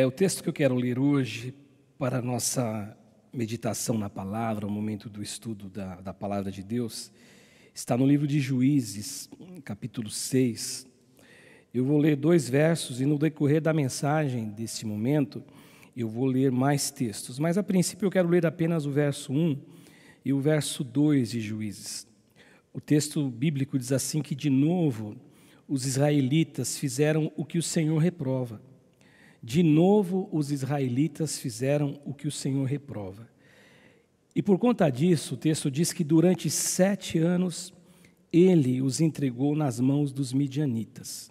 O texto que eu quero ler hoje, para a nossa meditação na palavra, o momento do estudo da palavra de Deus, está no livro de Juízes, capítulo 6. Eu vou ler 2 versos e no decorrer da mensagem desse momento, eu vou ler mais textos. Mas a princípio eu quero ler apenas o verso 1 e o verso 2 de Juízes. O texto bíblico diz assim que, de novo, os israelitas fizeram o que o Senhor reprova. De novo, os israelitas fizeram o que o Senhor reprova. E por conta disso, o texto diz que durante 7 anos, ele os entregou nas mãos dos midianitas.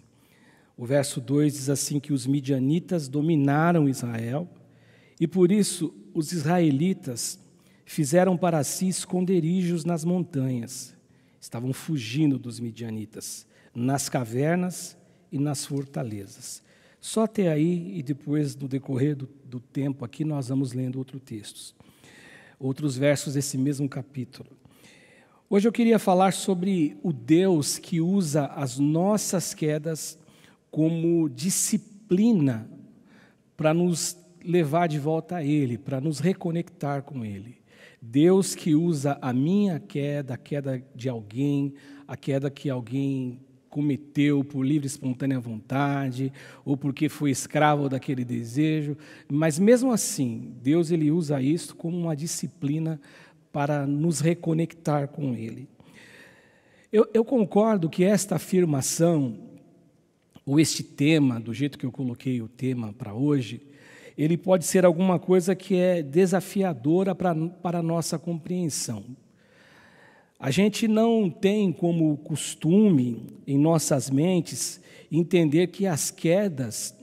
O verso 2 diz assim que os midianitas dominaram Israel, e por isso os israelitas fizeram para si esconderijos nas montanhas. Estavam fugindo dos midianitas, nas cavernas e nas fortalezas. Só até aí, e depois, no decorrer do tempo aqui, nós vamos lendo outros versos desse mesmo capítulo. Hoje eu queria falar sobre o Deus que usa as nossas quedas como disciplina para nos levar de volta a Ele, para nos reconectar com Ele. Deus que usa a minha queda, a queda de alguém, a queda que alguém cometeu por livre e espontânea vontade, ou porque foi escravo daquele desejo, mas mesmo assim, Deus ele usa isso como uma disciplina para nos reconectar com Ele. Eu concordo que esta afirmação, ou este tema, do jeito que eu coloquei o tema para hoje, ele pode ser alguma coisa que é desafiadora para a nossa compreensão. A gente não tem como costume, em nossas mentes, entender que as quedas,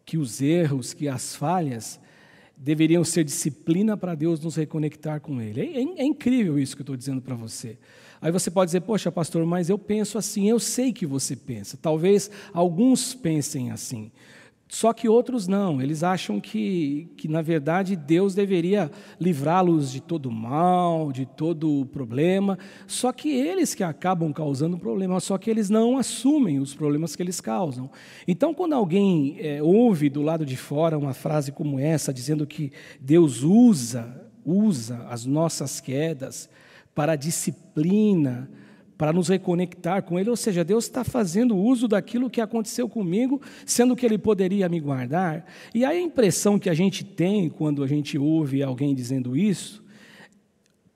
que os erros, que as falhas, deveriam ser disciplina para Deus nos reconectar com Ele. É incrível isso que eu estou dizendo para você. Aí você pode dizer, poxa, pastor, mas eu penso assim, eu sei que você pensa. Talvez alguns pensem assim. Só que outros não, eles acham que na verdade, Deus deveria livrá-los de todo mal, de todo problema, só que eles que acabam causando problema, só que eles não assumem os problemas que eles causam. Então, quando alguém ouve do lado de fora uma frase como essa, dizendo que Deus usa as nossas quedas para disciplina, para nos reconectar com Ele, ou seja, Deus está fazendo uso daquilo que aconteceu comigo, sendo que Ele poderia me guardar. E a impressão que a gente tem quando a gente ouve alguém dizendo isso,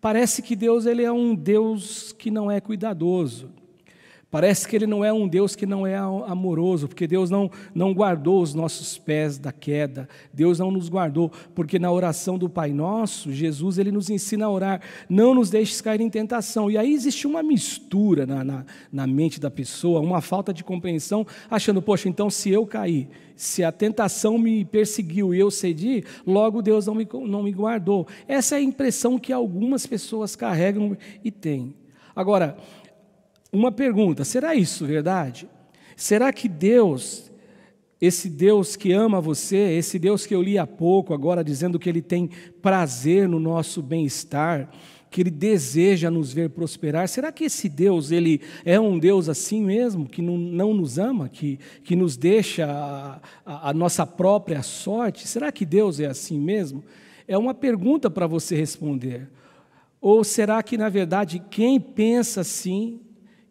parece que Deus ele é um Deus que não é cuidadoso. Parece que Ele não é um Deus que não é amoroso, porque Deus não guardou os nossos pés da queda, Deus não nos guardou, porque na oração do Pai Nosso, Jesus ele nos ensina a orar, não nos deixes cair em tentação. E aí existe uma mistura na mente da pessoa, uma falta de compreensão, achando, poxa, então se eu cair, se a tentação me perseguiu e eu cedi, logo Deus não me guardou. Essa é a impressão que algumas pessoas carregam e têm. Agora, uma pergunta, será isso verdade? Será que Deus, esse Deus que ama você, esse Deus que eu li há pouco, agora dizendo que Ele tem prazer no nosso bem-estar, que Ele deseja nos ver prosperar, será que esse Deus, Ele é um Deus assim mesmo, que não nos ama, que nos deixa a nossa própria sorte? Será que Deus é assim mesmo? É uma pergunta para você responder. Ou será que, na verdade, quem pensa assim,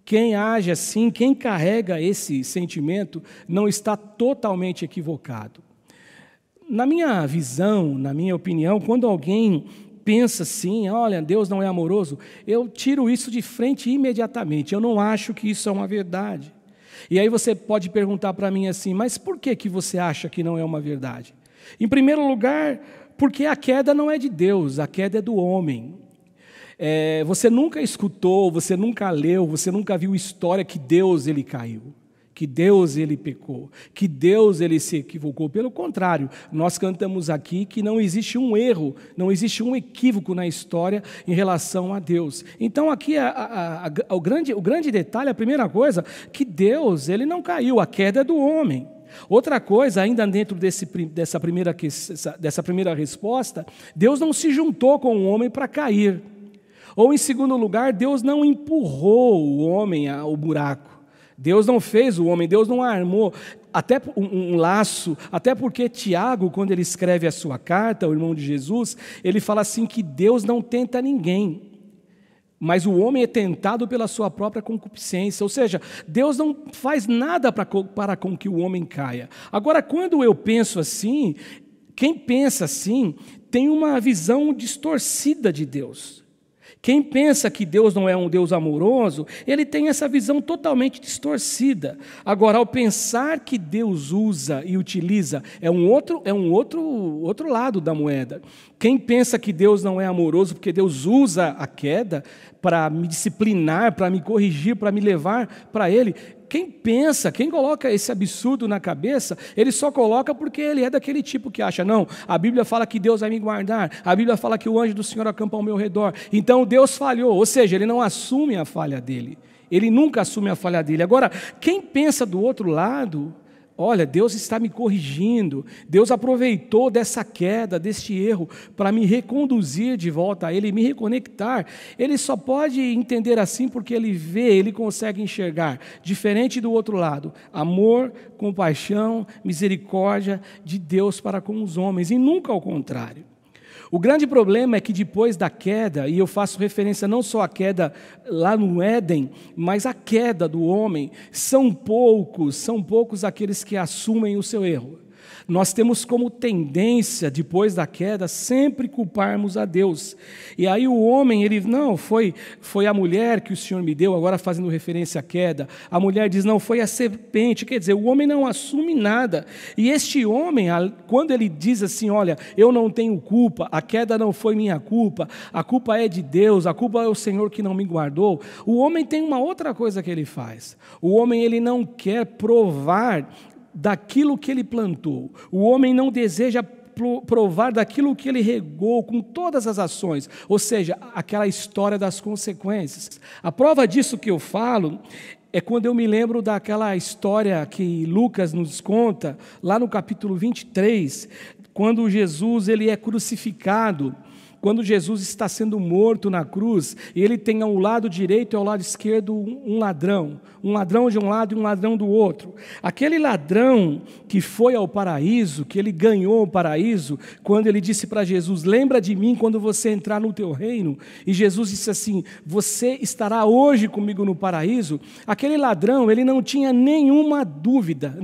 quem age assim, quem carrega esse sentimento, não está totalmente equivocado? Na minha visão, na minha opinião, quando alguém pensa assim, olha, Deus não é amoroso, eu tiro isso de frente imediatamente. Eu não acho que isso é uma verdade. E aí você pode perguntar para mim assim, mas por que você acha que não é uma verdade? Em primeiro lugar, porque a queda não é de Deus, a queda é do homem. Você nunca escutou, você nunca leu, você nunca viu história que Deus ele caiu, que Deus ele pecou, que Deus ele se equivocou. Pelo contrário, nós cantamos aqui que não existe um erro, não existe um equívoco na história em relação a Deus. Então aqui o grande detalhe, a primeira coisa, que Deus ele não caiu, a queda é do homem. Outra coisa, ainda dentro dessa primeira resposta, Deus não se juntou com o homem para cair. Ou, em segundo lugar, Deus não empurrou o homem ao buraco. Deus não fez o homem, Deus não armou. até um laço, até porque Tiago, quando ele escreve a sua carta, o irmão de Jesus, ele fala assim que Deus não tenta ninguém, mas o homem é tentado pela sua própria concupiscência, ou seja, Deus não faz nada para com que o homem caia. Agora, quando eu penso assim, quem pensa assim tem uma visão distorcida de Deus. Quem pensa que Deus não é um Deus amoroso, ele tem essa visão totalmente distorcida. Agora, ao pensar que Deus usa e utiliza, é um outro lado da moeda. Quem pensa que Deus não é amoroso porque Deus usa a queda para me disciplinar, para me corrigir, para me levar para Ele, quem coloca esse absurdo na cabeça, ele só coloca porque ele é daquele tipo que acha, não, a Bíblia fala que Deus vai me guardar, a Bíblia fala que o anjo do Senhor acampa ao meu redor, então Deus falhou, ou seja, ele não assume a falha dele, ele nunca assume a falha dele. Agora, quem pensa do outro lado, olha, Deus está me corrigindo, Deus aproveitou dessa queda, deste erro, para me reconduzir de volta a Ele, me reconectar. Ele só pode entender assim porque ele vê, ele consegue enxergar, diferente do outro lado, amor, compaixão, misericórdia de Deus para com os homens, e nunca ao contrário. O grande problema é que depois da queda, e eu faço referência não só à queda lá no Éden, mas à queda do homem, são poucos aqueles que assumem o seu erro. Nós temos como tendência, depois da queda, sempre culparmos a Deus. E aí o homem, ele, não, foi a mulher que o Senhor me deu, agora fazendo referência à queda. A mulher diz, não, foi a serpente. Quer dizer, o homem não assume nada. E este homem, quando ele diz assim, olha, eu não tenho culpa, a queda não foi minha culpa, a culpa é de Deus, a culpa é o Senhor que não me guardou. O homem tem uma outra coisa que ele faz. O homem, ele não quer provar daquilo que ele plantou. O homem não deseja provar daquilo que ele regou com todas as ações, ou seja, aquela história das consequências. A prova disso que eu falo é quando eu me lembro daquela história que Lucas nos conta, lá no capítulo 23, quando Jesus ele é crucificado, quando Jesus está sendo morto na cruz, e ele tem ao lado direito e ao lado esquerdo um ladrão de um lado e um ladrão do outro. Aquele ladrão que foi ao paraíso, que ele ganhou o paraíso, quando ele disse para Jesus, lembra de mim quando você entrar no teu reino, e Jesus disse assim, você estará hoje comigo no paraíso. Aquele ladrão, ele não tinha nenhuma dúvida,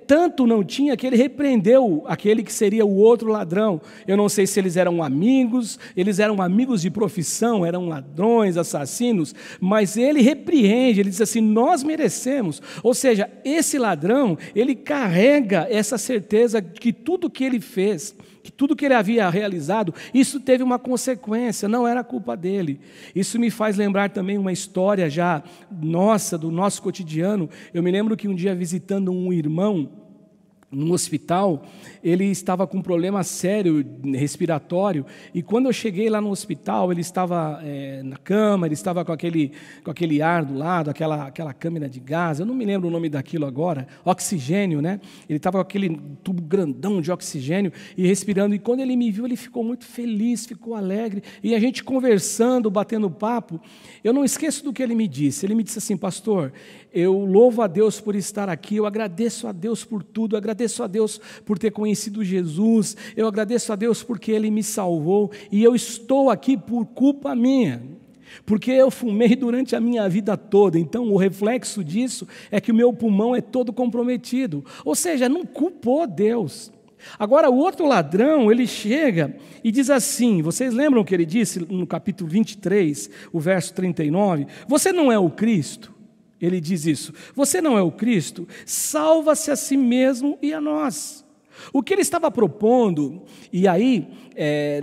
tanto não tinha que ele repreendeu aquele que seria o outro ladrão. Eu não sei se eles eram amigos de profissão, eram ladrões, assassinos, mas ele repreende, ele diz assim, nós merecemos. Ou seja, esse ladrão, ele carrega essa certeza de que tudo que ele fez, que tudo que ele havia realizado, isso teve uma consequência, não era culpa dele. Isso me faz lembrar também uma história já nossa, do nosso cotidiano. Eu me lembro que um dia visitando um irmão, no hospital, ele estava com um problema sério respiratório, e quando eu cheguei lá no hospital, ele estava na cama, ele estava com aquele ar do lado, aquela câmera de gás, eu não me lembro o nome daquilo agora, oxigênio, né? Ele estava com aquele tubo grandão de oxigênio e respirando, e quando ele me viu, ele ficou muito feliz, ficou alegre, e a gente conversando, batendo papo, eu não esqueço do que ele me disse assim, pastor, eu louvo a Deus por estar aqui, eu agradeço a Deus por tudo, eu agradeço a Deus por ter conhecido Jesus, eu agradeço a Deus porque Ele me salvou, e eu estou aqui por culpa minha, porque eu fumei durante a minha vida toda, então o reflexo disso é que o meu pulmão é todo comprometido, ou seja, não culpou Deus. Agora o outro ladrão, ele chega e diz assim, vocês lembram o que ele disse no capítulo 23, o verso 39, você não é o Cristo? Ele diz isso, você não é o Cristo? Salva-se a si mesmo e a nós. O que ele estava propondo, e aí,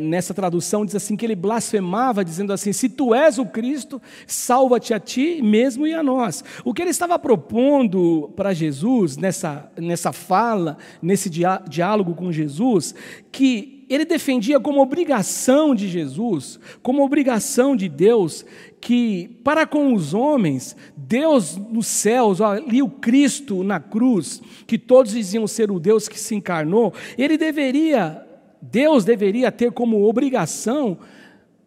nessa tradução diz assim, que ele blasfemava, dizendo assim, se tu és o Cristo, salva-te a ti mesmo e a nós. O que ele estava propondo para Jesus, nessa fala, nesse diálogo com Jesus, que ele defendia como obrigação de Jesus, como obrigação de Deus, que para com os homens, Deus nos céus, ali o Cristo na cruz, que todos diziam ser o Deus que se encarnou, Deus deveria ter como obrigação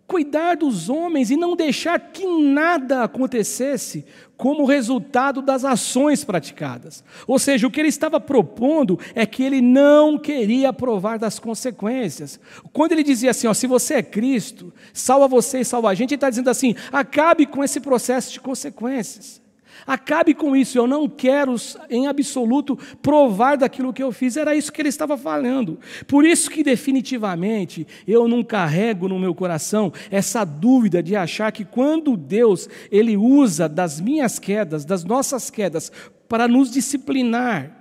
cuidar dos homens e não deixar que nada acontecesse como resultado das ações praticadas. Ou seja, o que ele estava propondo é que ele não queria provar das consequências. Quando ele dizia assim, ó, se você é Cristo, salva você e salva a gente, ele está dizendo assim, acabe com esse processo de consequências. Acabe com isso, eu não quero em absoluto provar daquilo que eu fiz. Era isso que ele estava falando. Por isso que definitivamente eu não carrego no meu coração essa dúvida de achar que quando Deus ele usa das minhas quedas, das nossas quedas, para nos disciplinar,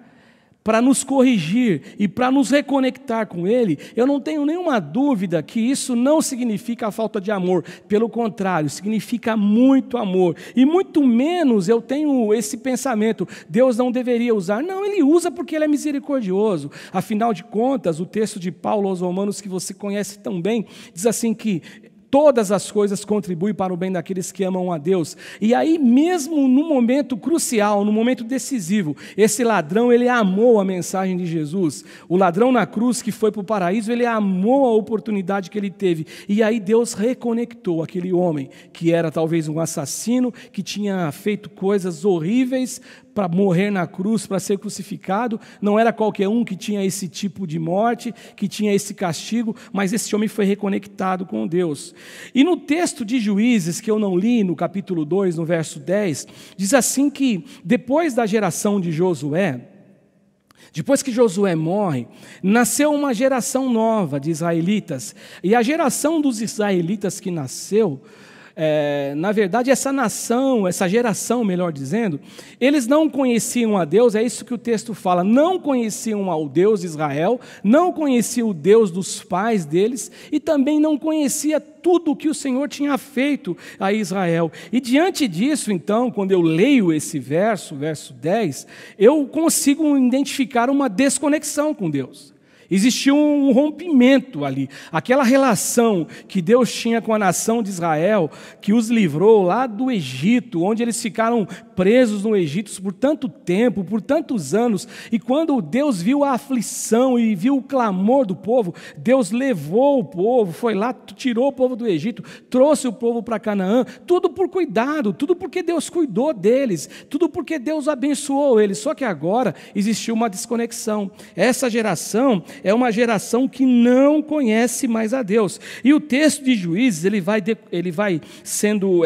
para nos corrigir e para nos reconectar com Ele, eu não tenho nenhuma dúvida que isso não significa a falta de amor. Pelo contrário, significa muito amor. E muito menos eu tenho esse pensamento, Deus não deveria usar. Não, Ele usa porque Ele é misericordioso. Afinal de contas, o texto de Paulo aos Romanos, que você conhece tão bem, diz assim que todas as coisas contribuem para o bem daqueles que amam a Deus. E aí mesmo no momento crucial, no momento decisivo, esse ladrão, ele amou a mensagem de Jesus. O ladrão na cruz que foi para o paraíso, ele amou a oportunidade que ele teve. E aí Deus reconectou aquele homem, que era talvez um assassino, que tinha feito coisas horríveis, para morrer na cruz, para ser crucificado. Não era qualquer um que tinha esse tipo de morte, que tinha esse castigo, mas esse homem foi reconectado com Deus. E no texto de Juízes, que eu não li, no capítulo 2, no verso 10, diz assim que depois da geração de Josué, depois que Josué morre, nasceu uma geração nova de israelitas. E a geração dos israelitas que nasceu, na verdade, essa nação, essa geração, melhor dizendo, eles não conheciam a Deus, é isso que o texto fala, não conheciam ao Deus de Israel, não conheciam o Deus dos pais deles, e também não conhecia tudo o que o Senhor tinha feito a Israel. E diante disso, então, quando eu leio esse verso 10, eu consigo identificar uma desconexão com Deus. Existia um rompimento ali, aquela relação que Deus tinha com a nação de Israel, que os livrou lá do Egito, onde eles ficaram presos no Egito por tanto tempo, por tantos anos, e quando Deus viu a aflição e viu o clamor do povo, Deus levou o povo, foi lá, tirou o povo do Egito, trouxe o povo para Canaã, tudo por cuidado, tudo porque Deus cuidou deles, tudo porque Deus abençoou eles, só que agora existiu uma desconexão. Essa geração é uma geração que não conhece mais a Deus. E o texto de Juízes, ele vai sendo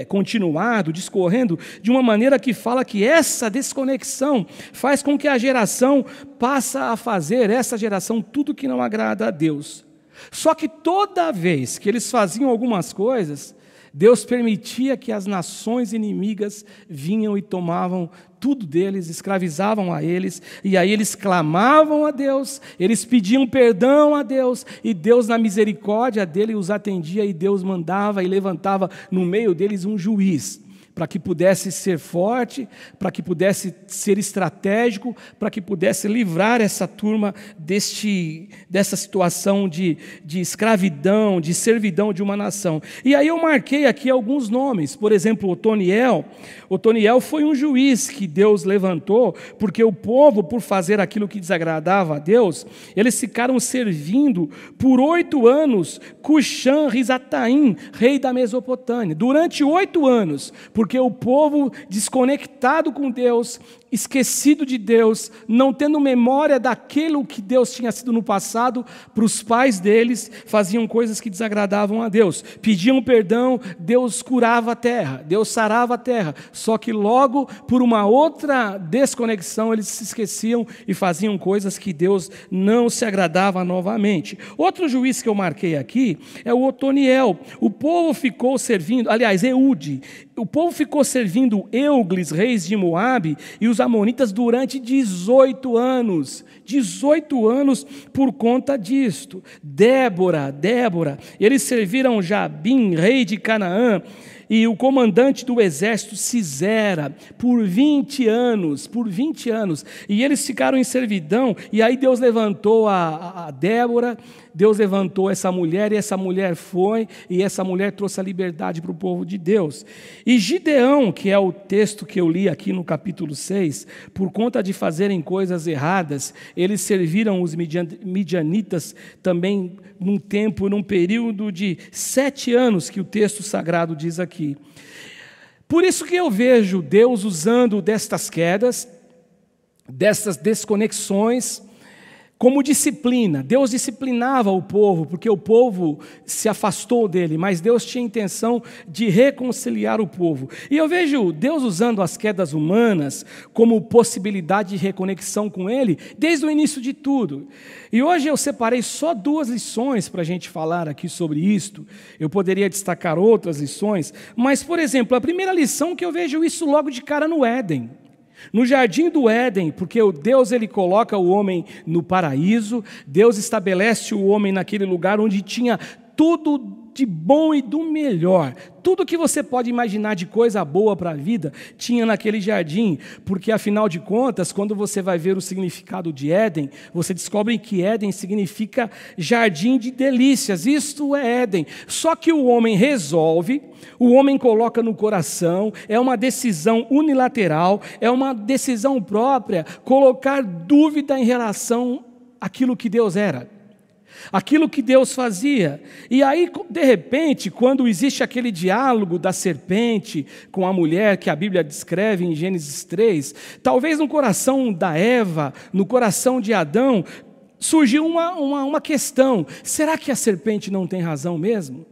continuado, discorrendo, de uma maneira que fala que essa desconexão faz com que a geração passe a fazer, essa geração, tudo que não agrada a Deus. Só que toda vez que eles faziam algumas coisas, Deus permitia que as nações inimigas vinham e tomavam tudo deles, escravizavam a eles, e aí eles clamavam a Deus, eles pediam perdão a Deus, e Deus na misericórdia dele os atendia, e Deus mandava e levantava no meio deles um juiz, para que pudesse ser forte, para que pudesse ser estratégico, para que pudesse livrar essa turma dessa situação de escravidão, de servidão de uma nação. E aí eu marquei aqui alguns nomes, por exemplo, Otoniel. Otoniel foi um juiz que Deus levantou, porque o povo, por fazer aquilo que desagradava a Deus, eles ficaram servindo por 8 anos Cuxã-Risataim, rei da Mesopotâmia, durante 8 anos, porque o povo desconectado com Deus, esquecido de Deus, não tendo memória daquilo que Deus tinha sido no passado, para os pais deles, faziam coisas que desagradavam a Deus, pediam perdão, Deus curava a terra, Deus sarava a terra, só que logo, por uma outra desconexão, eles se esqueciam e faziam coisas que Deus não se agradava novamente. Outro juiz que eu marquei aqui é o Otoniel. O povo ficou servindo, aliás, Eude, o povo ficou servindo Eugles, reis de Moabe, e os amonitas durante 18 anos. 18 anos por conta disto. Débora, eles serviram Jabim, rei de Canaã, e o comandante do exército Sisera, por 20 anos, e eles ficaram em servidão, e aí Deus levantou a Débora, Deus levantou essa mulher, e essa mulher foi, e essa mulher trouxe a liberdade para o povo de Deus. E Gideão, que é o texto que eu li aqui no capítulo 6, por conta de fazerem coisas erradas, eles serviram os midianitas também num período de 7 anos, que o texto sagrado diz aqui. Por isso que eu vejo Deus usando destas quedas, dessas desconexões, como disciplina. Deus disciplinava o povo, porque o povo se afastou dele, mas Deus tinha a intenção de reconciliar o povo. E eu vejo Deus usando as quedas humanas como possibilidade de reconexão com ele, desde o início de tudo. E hoje eu separei só 2 lições para a gente falar aqui sobre isto. Eu poderia destacar outras lições, mas, por exemplo, a primeira lição que eu vejo isso logo de cara no Éden. No jardim do Éden, porque Deus ele coloca o homem no paraíso, Deus estabelece o homem naquele lugar onde tinha tudo de bom e do melhor. Tudo que você pode imaginar de coisa boa para a vida, tinha naquele jardim, porque afinal de contas, quando você vai ver o significado de Éden, você descobre que Éden significa jardim de delícias, isto é Éden. Só que o homem resolve, o homem coloca no coração, é uma decisão unilateral, é uma decisão própria, colocar dúvida em relação àquilo que Deus era, aquilo que Deus fazia. E aí, de repente, quando existe aquele diálogo da serpente com a mulher que a Bíblia descreve em Gênesis 3, talvez no coração da Eva, no coração de Adão, surgiu uma questão: será que a serpente não tem razão mesmo?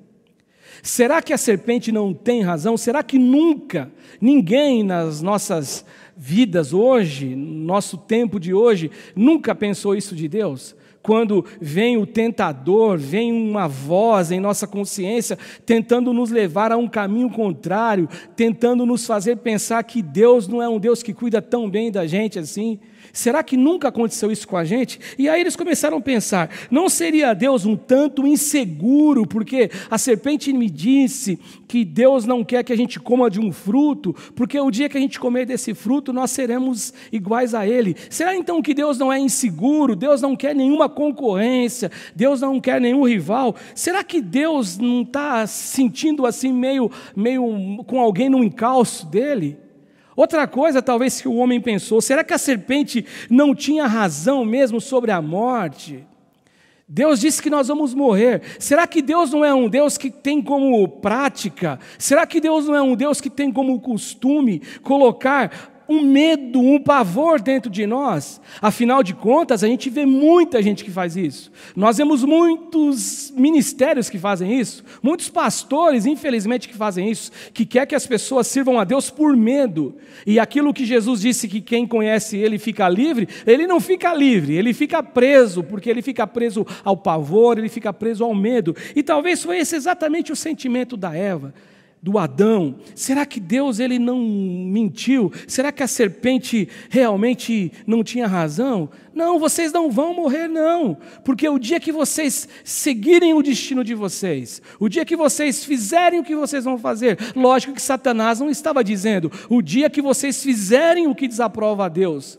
Será que a serpente não tem razão? Será que nunca, ninguém nas nossas vidas hoje, no nosso tempo de hoje, nunca pensou isso de Deus? Quando vem o tentador, vem uma voz em nossa consciência, tentando nos levar a um caminho contrário, tentando nos fazer pensar que Deus não é um Deus que cuida tão bem da gente assim. Será que nunca aconteceu isso com a gente? E aí eles começaram a pensar, não seria Deus um tanto inseguro, porque a serpente me disse que Deus não quer que a gente coma de um fruto, porque o dia que a gente comer desse fruto, nós seremos iguais a Ele. Será então que Deus não é inseguro? Deus não quer nenhuma concorrência? Deus não quer nenhum rival? Será que Deus não está se sentindo assim meio com alguém no encalço dele? Outra coisa, talvez, que o homem pensou: será que a serpente não tinha razão mesmo sobre a morte? Deus disse que nós vamos morrer. Será que Deus não é um Deus que tem como prática? Será que Deus não é um Deus que tem como costume colocar um medo, um pavor dentro de nós? Afinal de contas, a gente vê muita gente que faz isso. Nós vemos muitos ministérios que fazem isso, muitos pastores, infelizmente, que fazem isso, que quer que as pessoas sirvam a Deus por medo. E aquilo que Jesus disse, que quem conhece Ele fica livre, Ele não fica livre, Ele fica preso, porque Ele fica preso ao pavor, Ele fica preso ao medo. E talvez foi esse exatamente o sentimento da Eva, do Adão. Será que Deus ele não mentiu? Será que a serpente realmente não tinha razão? Não, vocês não vão morrer não, porque o dia que vocês seguirem o destino de vocês, o dia que vocês fizerem o que vocês vão fazer, lógico que Satanás não estava dizendo, o dia que vocês fizerem o que desaprova a Deus,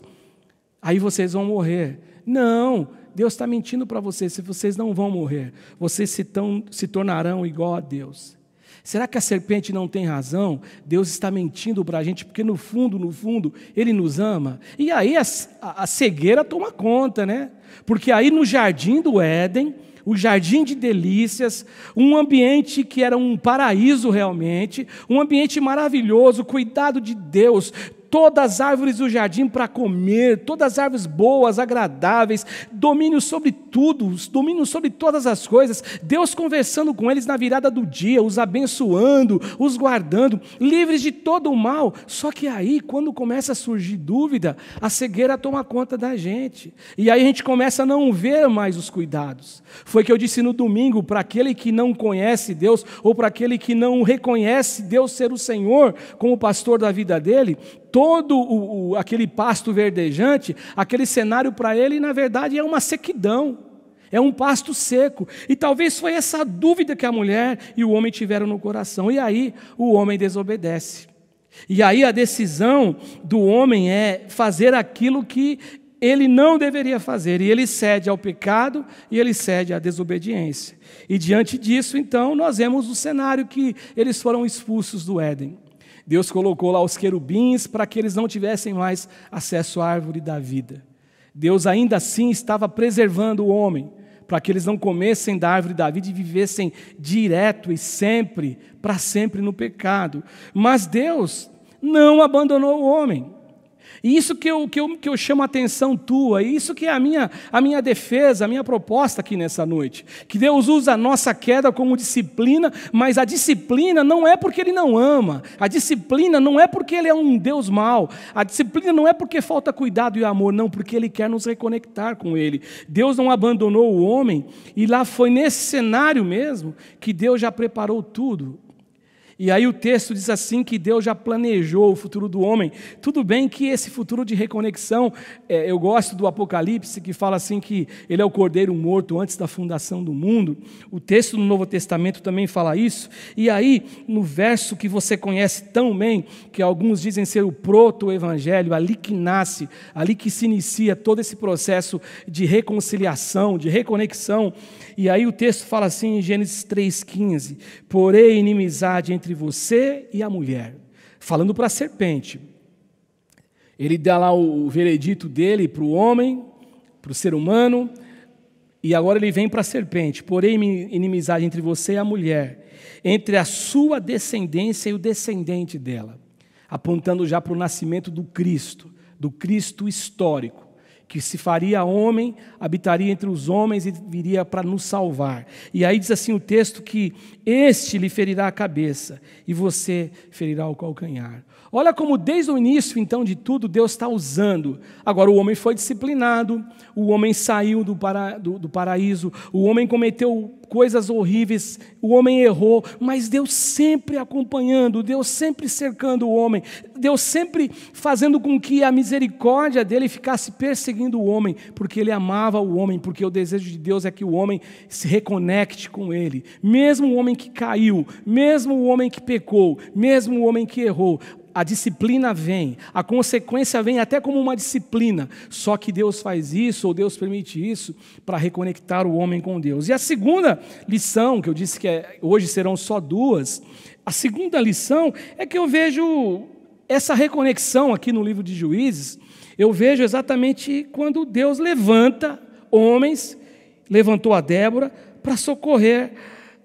aí vocês vão morrer. Não, Deus está mentindo para vocês, se vocês não vão morrer, vocês se tornarão igual a Deus. Será que a serpente não tem razão? Deus está mentindo para a gente, porque no fundo, Ele nos ama. E aí a cegueira toma conta, né? Porque aí no jardim do Éden, o jardim de delícias, um ambiente que era um paraíso realmente, um ambiente maravilhoso, cuidado de Deus, todas as árvores do jardim para comer, todas as árvores boas, agradáveis, domínio sobre tudo, domínio sobre todas as coisas, Deus conversando com eles na virada do dia, os abençoando, os guardando, livres de todo o mal. Só que aí, quando começa a surgir dúvida, a cegueira toma conta da gente, e aí a gente começa a não ver mais os cuidados. Foi o que eu disse no domingo, para aquele que não conhece Deus, ou para aquele que não reconhece Deus ser o Senhor como pastor da vida dele, todo aquele pasto verdejante, aquele cenário para ele, na verdade, é uma sequidão, é um pasto seco. E talvez foi essa dúvida que a mulher e o homem tiveram no coração. E aí o homem desobedece. E aí a decisão do homem é fazer aquilo que ele não deveria fazer. E ele cede ao pecado e ele cede à desobediência. E diante disso, então, nós vemos o cenário que eles foram expulsos do Éden. Deus colocou lá os querubins para que eles não tivessem mais acesso à árvore da vida. Deus ainda assim estava preservando o homem, para que eles não comessem da árvore da vida e vivessem direto e sempre, para sempre no pecado. Mas Deus não abandonou o homem. E isso que eu chamo a atenção tua, e isso que é a minha defesa, a minha proposta aqui nessa noite. Que Deus usa a nossa queda como disciplina, mas a disciplina não é porque Ele não ama, a disciplina não é porque Ele é um Deus mau, a disciplina não é porque falta cuidado e amor, não, porque Ele quer nos reconectar com Ele. Deus não abandonou o homem, e lá foi nesse cenário mesmo que Deus já preparou tudo. E aí o texto diz assim que Deus já planejou o futuro do homem. Tudo bem que esse futuro de reconexão, eu gosto do Apocalipse, que fala assim que ele é o cordeiro morto antes da fundação do mundo. O texto no Novo Testamento também fala isso. E aí, no verso que você conhece tão bem, que alguns dizem ser o proto-evangelho, ali que nasce, ali que se inicia todo esse processo de reconciliação, de reconexão. E aí o texto fala assim em Gênesis 3,15, porém inimizade entre você e a mulher, falando para a serpente. Ele dá lá o veredito dele para o homem, para o ser humano, e agora ele vem para a serpente, porém inimizade entre você e a mulher, entre a sua descendência e o descendente dela, apontando já para o nascimento do Cristo histórico, que se faria homem, habitaria entre os homens e viria para nos salvar. E aí diz assim o texto que este lhe ferirá a cabeça e você ferirá o calcanhar. Olha como desde o início, então, de tudo, Deus está usando. Agora o homem foi disciplinado, o homem saiu do paraíso, o homem cometeu coisas horríveis, o homem errou, mas Deus sempre acompanhando, Deus sempre cercando o homem, Deus sempre fazendo com que a misericórdia dele ficasse perseguindo o homem, porque ele amava o homem, porque o desejo de Deus é que o homem se reconecte com ele. Mesmo o homem que caiu, mesmo o homem que pecou, mesmo o homem que errou, a disciplina vem, a consequência vem até como uma disciplina, só que Deus faz isso, ou Deus permite isso, para reconectar o homem com Deus. E a segunda lição, que eu disse que hoje serão só duas, a segunda lição é que eu vejo essa reconexão aqui no livro de Juízes, eu vejo exatamente quando Deus levanta homens, levantou a Débora para socorrer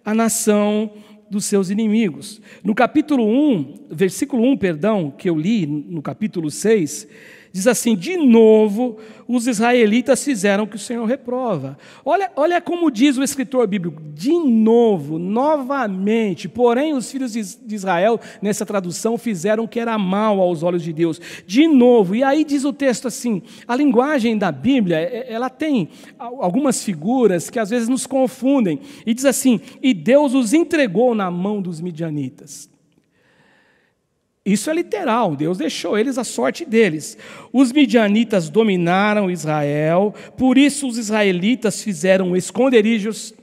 a nação dos seus inimigos. No capítulo 1, versículo 1, que eu li no capítulo 6, diz assim, de novo os israelitas fizeram o que o Senhor reprova. Olha como diz o escritor bíblico, de novo, novamente, porém os filhos de Israel, nessa tradução, fizeram o que era mal aos olhos de Deus. De novo, e aí diz o texto assim, a linguagem da Bíblia, ela tem algumas figuras que às vezes nos confundem, e diz assim, e Deus os entregou na mão dos midianitas. Isso é literal, Deus deixou eles à sorte deles. Os midianitas dominaram Israel, por isso os israelitas fizeram esconderijos,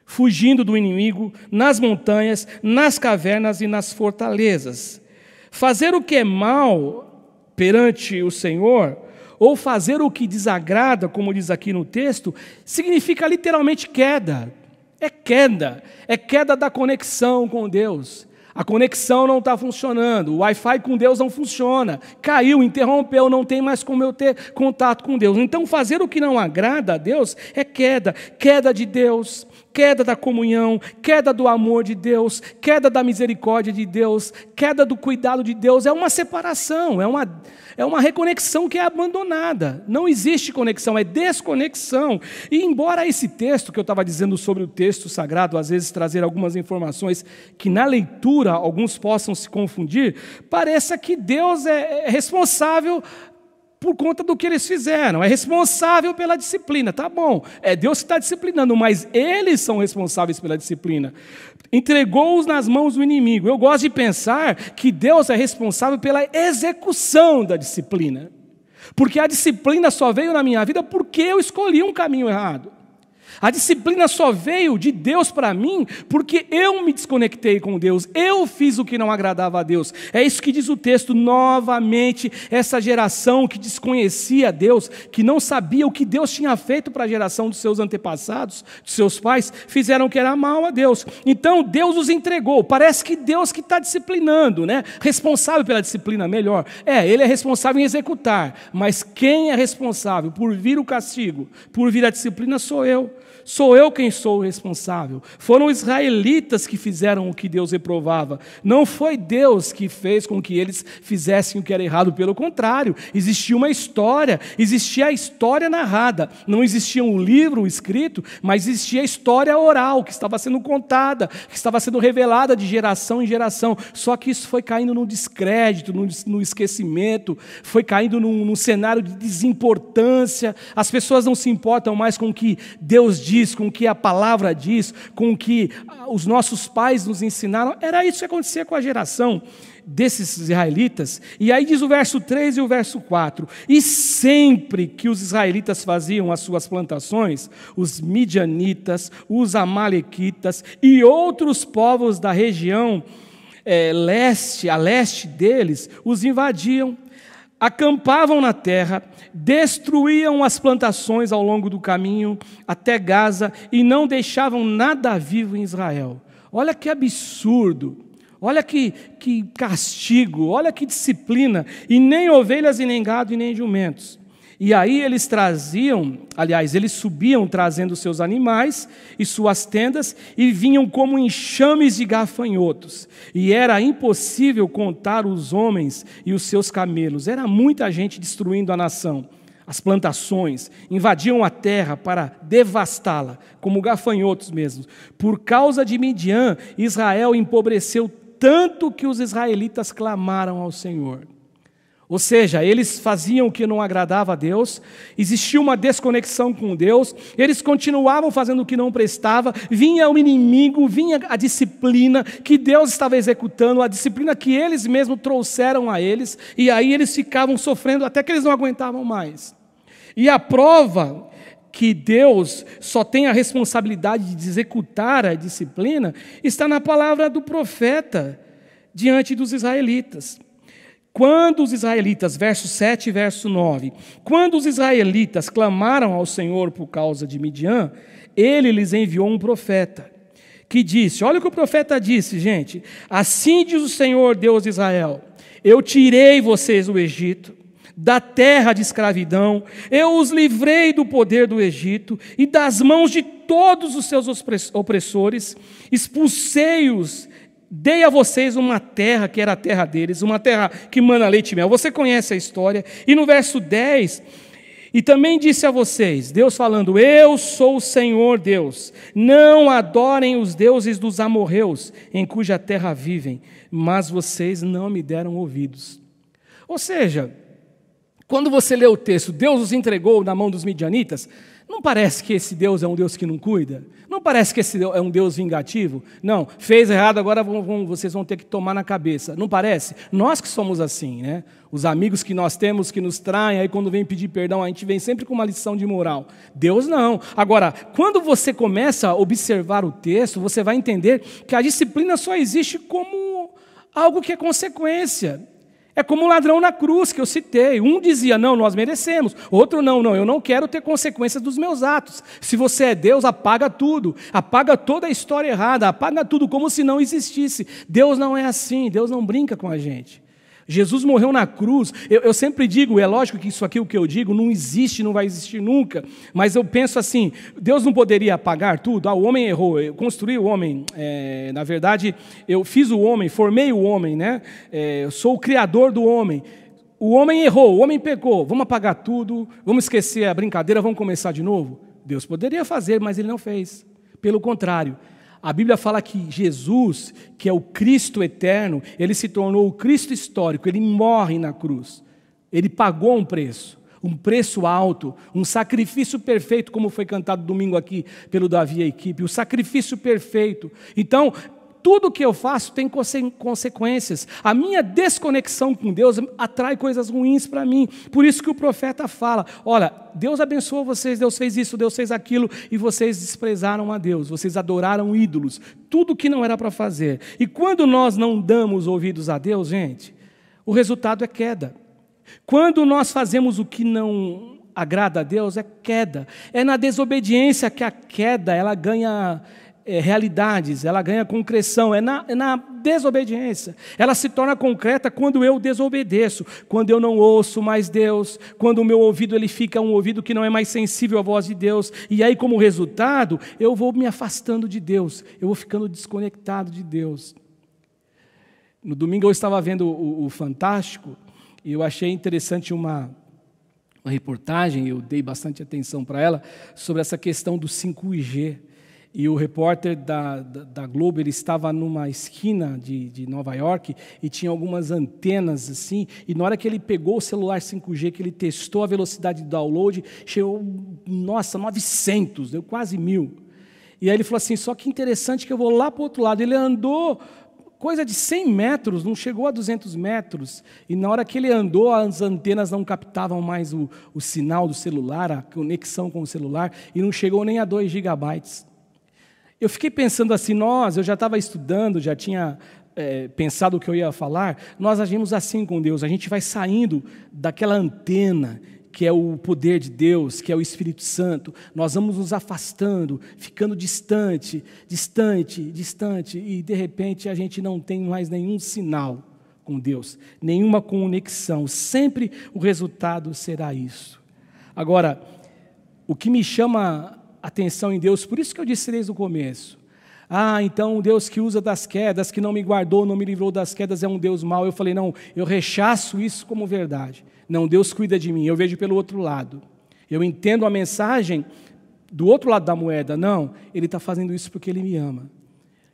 fugindo do inimigo, nas montanhas, nas cavernas e nas fortalezas. Fazer o que é mal perante o Senhor, ou fazer o que desagrada, como diz aqui no texto, significa literalmente queda. É queda da conexão com Deus. A conexão não está funcionando, o Wi-Fi com Deus não funciona, caiu, interrompeu, não tem mais como eu ter contato com Deus. Então fazer o que não agrada a Deus é queda de Deus, queda da comunhão, queda do amor de Deus, queda da misericórdia de Deus, queda do cuidado de Deus, é uma separação, é uma reconexão que é abandonada, não existe conexão, é desconexão. E embora esse texto que eu estava dizendo sobre o texto sagrado, às vezes trazer algumas informações que na leitura alguns possam se confundir, pareça que Deus é responsável por conta do que eles fizeram, é responsável pela disciplina, tá bom, é Deus que está disciplinando, mas eles são responsáveis pela disciplina, entregou-os nas mãos do inimigo. Eu gosto de pensar que Deus é responsável pela execução da disciplina, porque a disciplina só veio na minha vida porque eu escolhi um caminho errado. A disciplina só veio de Deus para mim porque eu me desconectei com Deus, eu fiz o que não agradava a Deus. É isso que diz o texto, novamente, essa geração que desconhecia Deus, que não sabia o que Deus tinha feito para a geração dos seus antepassados, dos seus pais, fizeram o que era mal a Deus. Então Deus os entregou, parece que Deus que está disciplinando, né? Responsável pela disciplina, melhor. Ele é responsável em executar, mas quem é responsável por vir o castigo, por vir a disciplina sou eu. Sou eu quem sou o responsável. Foram os israelitas que fizeram o que Deus reprovava. Não foi Deus que fez com que eles fizessem o que era errado. Pelo contrário, existia uma história, existia a história narrada. Não existia um livro escrito, mas existia a história oral que estava sendo contada, que estava sendo revelada de geração em geração. Só que isso foi caindo no descrédito, no esquecimento, foi caindo num cenário de desimportância. As pessoas não se importam mais com o que Deus diz, com o que a palavra diz, com o que os nossos pais nos ensinaram. Era isso que acontecia com a geração desses israelitas. E aí diz o verso 3 e o verso 4: e sempre que os israelitas faziam as suas plantações, os midianitas, os amalequitas e outros povos da região a leste deles, os invadiam, acampavam na terra, destruíam as plantações ao longo do caminho até Gaza e não deixavam nada vivo em Israel. Olha que absurdo, olha que castigo, olha que disciplina, e nem ovelhas e nem gado e nem jumentos. E aí eles subiam trazendo seus animais e suas tendas e vinham como enxames de gafanhotos. E era impossível contar os homens e os seus camelos. Era muita gente destruindo a nação, as plantações, invadiam a terra para devastá-la, como gafanhotos mesmo. Por causa de Midian, Israel empobreceu tanto que os israelitas clamaram ao Senhor. Ou seja, eles faziam o que não agradava a Deus, existia uma desconexão com Deus, eles continuavam fazendo o que não prestava, vinha o inimigo, vinha a disciplina que Deus estava executando, a disciplina que eles mesmos trouxeram a eles, e aí eles ficavam sofrendo até que eles não aguentavam mais. E a prova que Deus só tem a responsabilidade de executar a disciplina está na palavra do profeta diante dos israelitas. Quando os israelitas, verso 7 e verso 9, quando os israelitas clamaram ao Senhor por causa de Midian, ele lhes enviou um profeta, que disse, olha o que o profeta disse, gente: assim diz o Senhor Deus de Israel, eu tirei vocês do Egito, da terra de escravidão, eu os livrei do poder do Egito e das mãos de todos os seus opressores, expulsei-os, dei a vocês uma terra que era a terra deles, uma terra que mana leite e mel. Você conhece a história. E no verso 10, e também disse a vocês, Deus falando, eu sou o Senhor Deus, não adorem os deuses dos amorreus, em cuja terra vivem, mas vocês não me deram ouvidos. Ou seja, quando você lê o texto, Deus os entregou na mão dos midianitas, não parece que esse Deus é um Deus que não cuida? Não parece que esse é um Deus vingativo? Não, fez errado, agora vocês vão ter que tomar na cabeça. Não parece? Nós que somos assim, né? Os amigos que nós temos que nos traem, aí quando vem pedir perdão, a gente vem sempre com uma lição de moral. Deus não. Agora, quando você começa a observar o texto, você vai entender que a disciplina só existe como algo que é consequência. É como o ladrão na cruz que eu citei. Um dizia, não, nós merecemos. Outro, não, eu não quero ter consequências dos meus atos. Se você é Deus, apaga tudo. Apaga toda a história errada. Apaga tudo como se não existisse. Deus não é assim. Deus não brinca com a gente. Jesus morreu na cruz. Eu sempre digo, é lógico que isso aqui, o que eu digo, não existe, não vai existir nunca. Mas eu penso assim, Deus não poderia apagar tudo? O homem errou, eu construí o homem. Na verdade, eu fiz o homem, formei o homem, né? Eu sou o criador do homem. O homem errou, o homem pecou. Vamos apagar tudo, vamos esquecer a brincadeira, vamos começar de novo? Deus poderia fazer, mas Ele não fez. Pelo contrário. A Bíblia fala que Jesus, que é o Cristo eterno, Ele se tornou o Cristo histórico, Ele morre na cruz. Ele pagou um preço alto, um sacrifício perfeito, como foi cantado domingo aqui pelo Davi e a equipe, o sacrifício perfeito. Então, tudo que eu faço tem consequências. A minha desconexão com Deus atrai coisas ruins para mim. Por isso que o profeta fala, olha, Deus abençoou vocês, Deus fez isso, Deus fez aquilo, e vocês desprezaram a Deus, vocês adoraram ídolos, tudo que não era para fazer. E quando nós não damos ouvidos a Deus, gente, o resultado é queda. Quando nós fazemos o que não agrada a Deus, é queda. É na desobediência que a queda ela ganha realidades, ela ganha concreção, é na desobediência. Ela se torna concreta quando eu desobedeço, quando eu não ouço mais Deus, quando o meu ouvido ele fica um ouvido que não é mais sensível à voz de Deus, e aí como resultado, eu vou me afastando de Deus, eu vou ficando desconectado de Deus. No domingo eu estava vendo o Fantástico, e eu achei interessante uma reportagem, eu dei bastante atenção para ela, sobre essa questão do 5G. E o repórter da Globo, ele estava numa esquina de Nova York e tinha algumas antenas assim, e na hora que ele pegou o celular 5G, que ele testou a velocidade de download, chegou, 900, deu quase 1000. E aí ele falou assim, só que interessante que eu vou lá para o outro lado. Ele andou coisa de 100 metros, não chegou a 200 metros, e na hora que ele andou, as antenas não captavam mais o sinal do celular, a conexão com o celular, e não chegou nem a 2 gigabytes. Eu fiquei pensando assim, eu já estava estudando, já tinha pensado o que eu ia falar, nós agimos assim com Deus, a gente vai saindo daquela antena, que é o poder de Deus, que é o Espírito Santo, nós vamos nos afastando, ficando distante, e de repente a gente não tem mais nenhum sinal com Deus, nenhuma conexão, sempre o resultado será isso. Agora, o que me chama atenção em Deus, por isso que eu disse desde o começo, então um Deus que usa das quedas, que não me guardou, não me livrou das quedas, é um Deus mau. Eu falei, não, eu rechaço isso como verdade. Não, Deus cuida de mim, eu vejo pelo outro lado. Eu entendo a mensagem do outro lado da moeda. Não, Ele está fazendo isso porque Ele me ama.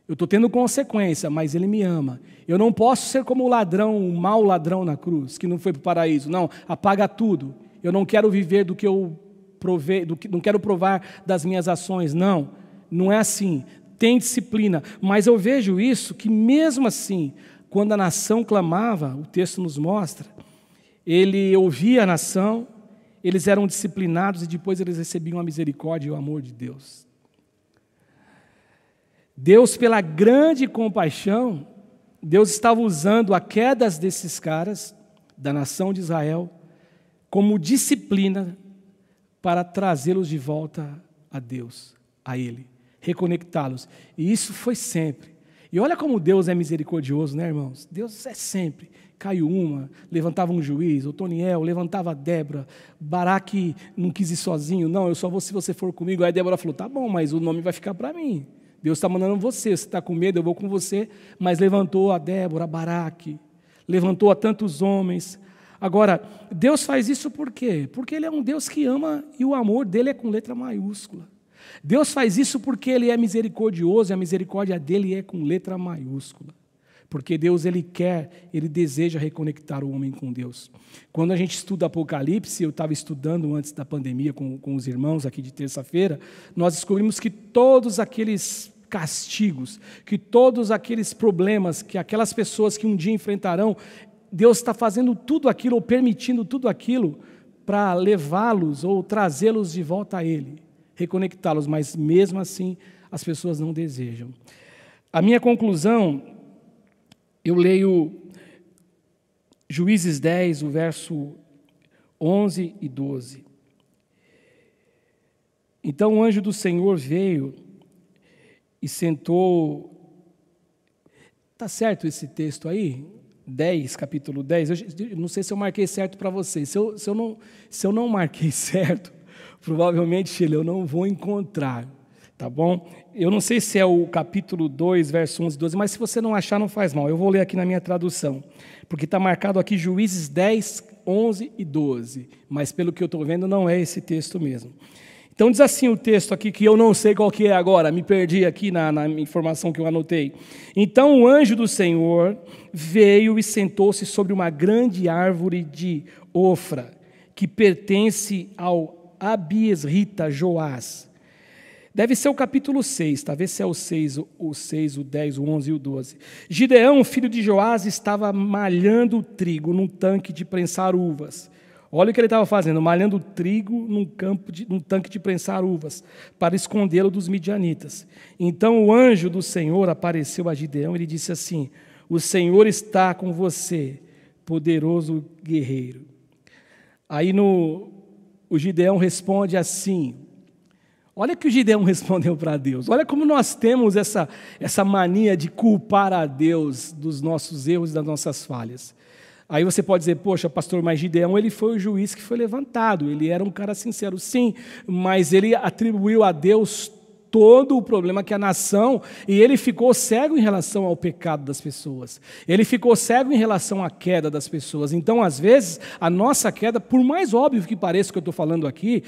Eu estou tendo consequência, mas Ele me ama. Eu não posso ser como o ladrão, o mau ladrão na cruz, que não foi para o paraíso. Não, apaga tudo. Eu não quero viver do que eu provei, não quero provar das minhas ações. Não é assim. Tem disciplina, mas eu vejo isso, que mesmo assim, quando a nação clamava, o texto nos mostra, ele ouvia a nação, eles eram disciplinados e depois eles recebiam a misericórdia e o amor de Deus. Deus, pela grande compaixão, Deus estava usando a queda desses caras, da nação de Israel, como disciplina para trazê-los de volta a Deus, a Ele. Reconectá-los. E isso foi sempre. E olha como Deus é misericordioso, né, irmãos? Deus é sempre. Caiu uma, levantava um juiz, Otoniel, levantava a Débora, Baraque não quis ir sozinho, não, eu só vou se você for comigo. Aí a Débora falou, tá bom, mas o nome vai ficar para mim. Deus está mandando você está com medo, eu vou com você. Mas levantou a Débora, a Baraque, levantou a tantos homens. Agora, Deus faz isso por quê? Porque Ele é um Deus que ama e o amor dEle é com letra maiúscula. Deus faz isso porque Ele é misericordioso e a misericórdia dEle é com letra maiúscula. Porque Deus, Ele deseja reconectar o homem com Deus. Quando a gente estuda Apocalipse, eu estava estudando antes da pandemia com os irmãos aqui de terça-feira, nós descobrimos que todos aqueles castigos, que todos aqueles problemas, que aquelas pessoas que um dia enfrentarão, Deus está fazendo tudo aquilo, ou permitindo tudo aquilo, para levá-los ou trazê-los de volta a Ele. Reconectá-los, mas mesmo assim as pessoas não desejam. A minha conclusão, eu leio Juízes 10, o verso 11 e 12. Então o anjo do Senhor veio e sentou. Está certo esse texto aí? 10, capítulo 10. Eu não sei se eu marquei certo para vocês. Se eu não marquei certo, provavelmente, Sheila, eu não vou encontrar, tá bom? Eu não sei se é o capítulo 2, verso 11 e 12, mas se você não achar, não faz mal. Eu vou ler aqui na minha tradução, porque está marcado aqui Juízes 10, 11 e 12, mas pelo que eu estou vendo, não é esse texto mesmo. Então diz assim o texto aqui, que eu não sei qual que é agora, me perdi aqui na informação que eu anotei. Então o anjo do Senhor veio e sentou-se sobre uma grande árvore de Ofra, que pertence ao Abiesrita Joás. Deve ser o capítulo 6, talvez se é o 6, o 10, o 11 e o 12. Gideão, filho de Joás, estava malhando trigo num tanque de prensar uvas. Olha o que ele estava fazendo, malhando trigo num tanque de prensar uvas, para escondê-lo dos midianitas. Então o anjo do Senhor apareceu a Gideão e ele disse assim: o Senhor está com você, poderoso guerreiro. Aí o Gideão responde assim. Olha o que o Gideão respondeu para Deus. Olha como nós temos essa mania de culpar a Deus dos nossos erros e das nossas falhas. Aí você pode dizer, poxa, pastor, mas Gideão ele foi o juiz que foi levantado. Ele era um cara sincero, sim, mas ele atribuiu a Deus todo o problema que a nação, e ele ficou cego em relação ao pecado das pessoas. Ele ficou cego em relação à queda das pessoas. Então, às vezes, a nossa queda, por mais óbvio que pareça que eu estou falando aqui,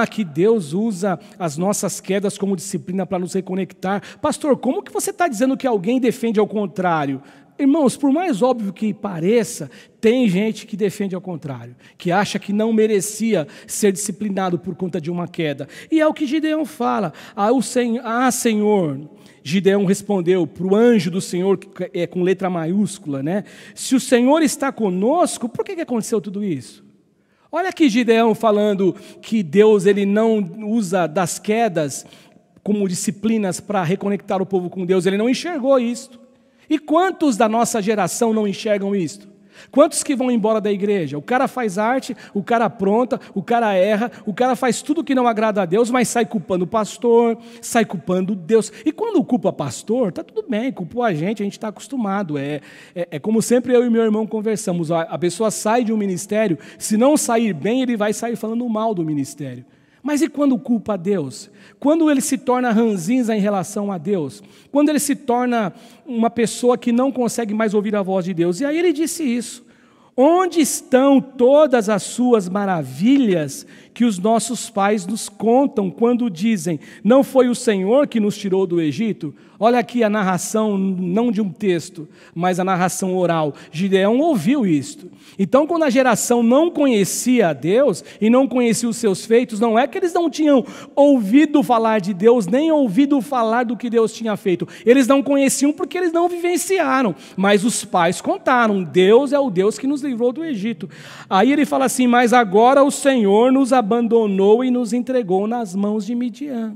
que Deus usa as nossas quedas como disciplina para nos reconectar. Pastor, como que você está dizendo que alguém defende ao contrário? Irmãos, por mais óbvio que pareça, tem gente que defende ao contrário, que acha que não merecia ser disciplinado por conta de uma queda. E é o que Gideão fala. Senhor, Gideão respondeu para o anjo do Senhor, com letra maiúscula, né? Se o Senhor está conosco, por que aconteceu tudo isso? Olha aqui Gideão falando que Deus ele não usa das quedas como disciplinas para reconectar o povo com Deus, ele não enxergou isso. E quantos da nossa geração não enxergam isto? Quantos que vão embora da igreja? O cara faz arte, o cara apronta, o cara erra, o cara faz tudo que não agrada a Deus, mas sai culpando o pastor, sai culpando Deus. E quando culpa pastor, está tudo bem, culpou a gente está acostumado. É como sempre eu e meu irmão conversamos, a pessoa sai de um ministério, se não sair bem, ele vai sair falando mal do ministério. Mas e quando culpa a Deus? Quando ele se torna ranzinza em relação a Deus? Quando ele se torna uma pessoa que não consegue mais ouvir a voz de Deus? E aí ele disse isso. Onde estão todas as suas maravilhas que os nossos pais nos contam quando dizem, não foi o Senhor que nos tirou do Egito? Olha aqui a narração, não de um texto, mas a narração oral. Gideão ouviu isto. Então, quando a geração não conhecia a Deus e não conhecia os seus feitos, não é que eles não tinham ouvido falar de Deus, nem ouvido falar do que Deus tinha feito. Eles não conheciam porque eles não vivenciaram, mas os pais contaram, Deus é o Deus que nos livrou do Egito. Aí ele fala assim, mas agora o Senhor nos abandonou e nos entregou nas mãos de Midian.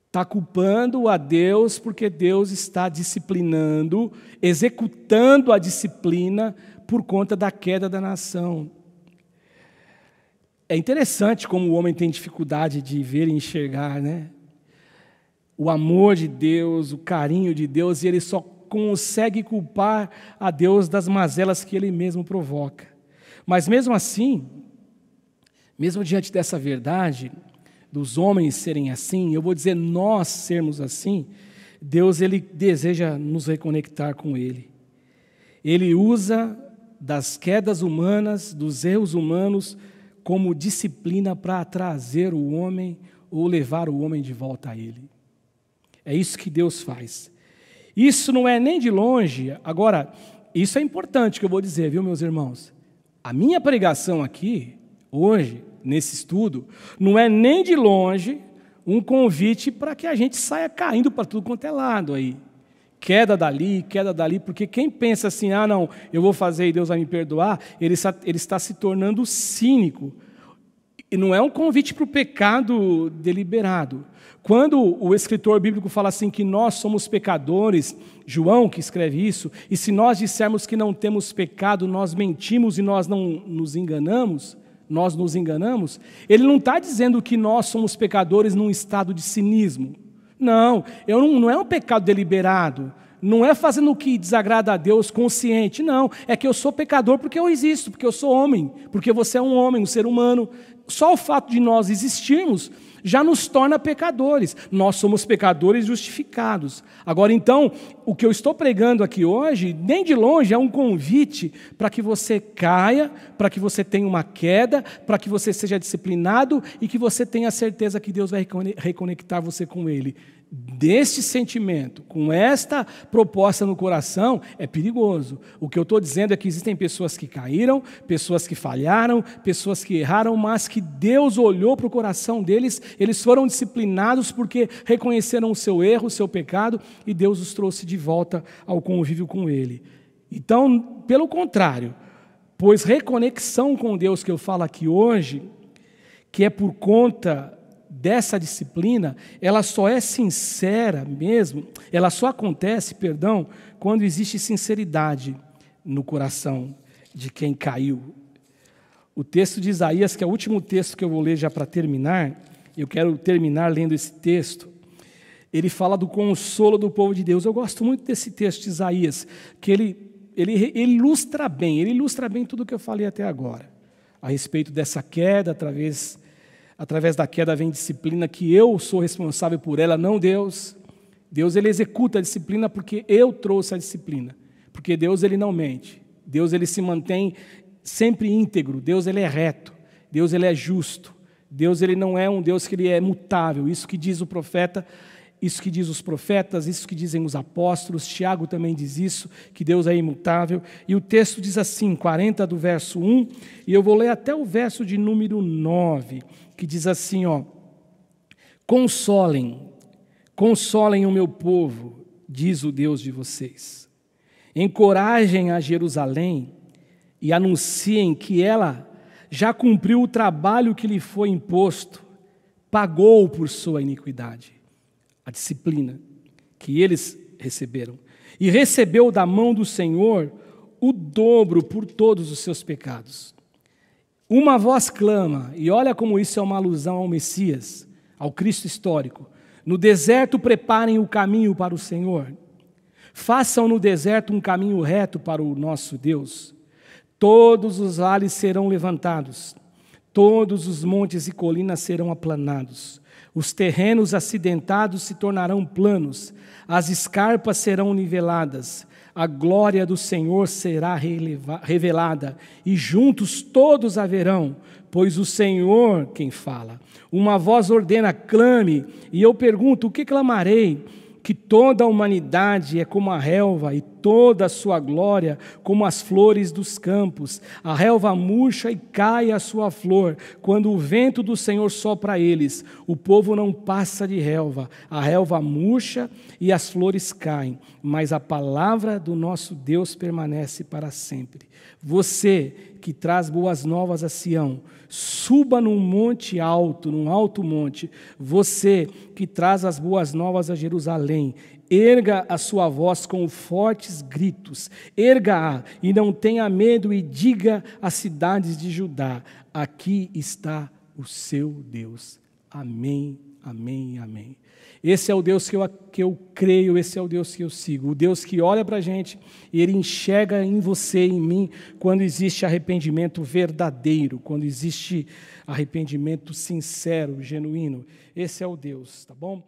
Está culpando a Deus porque Deus está disciplinando, executando a disciplina por conta da queda da nação. É interessante como o homem tem dificuldade de ver e enxergar, né? O amor de Deus, o carinho de Deus, e ele só consegue culpar a Deus das mazelas que ele mesmo provoca. Mas mesmo assim, mesmo diante dessa verdade, dos homens serem assim, eu vou dizer nós sermos assim, Deus ele deseja nos reconectar com Ele. Ele usa das quedas humanas, dos erros humanos, como disciplina para trazer o homem ou levar o homem de volta a Ele. É isso que Deus faz. Isso não é nem de longe, agora, isso é importante que eu vou dizer, viu, meus irmãos? A minha pregação aqui, hoje, nesse estudo, não é nem de longe um convite para que a gente saia caindo para tudo quanto é lado aí. Queda dali, porque quem pensa assim, não, eu vou fazer e Deus vai me perdoar, ele está se tornando cínico. E não é um convite para o pecado deliberado. Quando o escritor bíblico fala assim que nós somos pecadores, João que escreve isso, e se nós dissermos que não temos pecado, nós mentimos e nós não nos enganamos, ele não está dizendo que nós somos pecadores num estado de cinismo. Não é um pecado deliberado, não é fazendo o que desagrada a Deus consciente, não, é que eu sou pecador porque eu existo, porque eu sou homem, porque você é um homem, um ser humano. Só o fato de nós existirmos já nos torna pecadores. Nós somos pecadores justificados. Agora, então, o que eu estou pregando aqui hoje, nem de longe, é um convite para que você caia, para que você tenha uma queda, para que você seja disciplinado e que você tenha a certeza que Deus vai reconectar você com Ele. deste sentimento, com esta proposta no coração, é perigoso. O que eu estou dizendo é que existem pessoas que caíram, pessoas que falharam, pessoas que erraram, mas que Deus olhou para o coração deles, eles foram disciplinados porque reconheceram o seu erro, o seu pecado, e Deus os trouxe de volta ao convívio com Ele. Então, pelo contrário, pois reconexão com Deus que eu falo aqui hoje, que é por conta dessa disciplina, ela só é sincera mesmo, ela só acontece, quando existe sinceridade no coração de quem caiu. O texto de Isaías, que é o último texto que eu vou ler já para terminar, eu quero terminar lendo esse texto, ele fala do consolo do povo de Deus. Eu gosto muito desse texto de Isaías, que ele ilustra bem tudo o que eu falei até agora, a respeito dessa queda, através da queda vem disciplina, que eu sou responsável por ela, não Deus. Deus, ele executa a disciplina porque eu trouxe a disciplina. Porque Deus, ele não mente. Deus, ele se mantém sempre íntegro. Deus, ele é reto. Deus, ele é justo. Deus, ele não é um Deus que ele é mutável. Isso que diz o profeta, isso que diz os profetas, isso que dizem os apóstolos. Tiago também diz isso, que Deus é imutável. E o texto diz assim, 40 do verso 1, e eu vou ler até o verso de número 9, que diz assim, consolem o meu povo, diz o Deus de vocês. Encorajem a Jerusalém e anunciem que ela já cumpriu o trabalho que lhe foi imposto, pagou por sua iniquidade, a disciplina que eles receberam, e recebeu da mão do Senhor o dobro por todos os seus pecados. Uma voz clama, e olha como isso é uma alusão ao Messias, ao Cristo histórico. No deserto preparem o caminho para o Senhor. Façam no deserto um caminho reto para o nosso Deus. Todos os vales serão levantados, todos os montes e colinas serão aplanados. Os terrenos acidentados se tornarão planos, as escarpas serão niveladas. A glória do Senhor será revelada, e juntos todos a verão, pois o Senhor quem fala. Uma voz ordena, clame, e eu pergunto, o que clamarei? Que toda a humanidade é como a relva, e toda a sua glória como as flores dos campos. A relva murcha e cai a sua flor, quando o vento do Senhor sopra a eles. O povo não passa de relva, a relva murcha e as flores caem, mas a palavra do nosso Deus permanece para sempre. Você que traz boas novas a Sião, suba num monte alto, num alto monte. Você que traz as boas novas a Jerusalém, erga a sua voz com fortes gritos, erga-a e não tenha medo, e diga às cidades de Judá, aqui está o seu Deus. Amém, amém, amém. Esse é o Deus que eu creio, esse é o Deus que eu sigo, o Deus que olha para a gente e Ele enxerga em você e em mim quando existe arrependimento verdadeiro, quando existe arrependimento sincero, genuíno. Esse é o Deus, tá bom?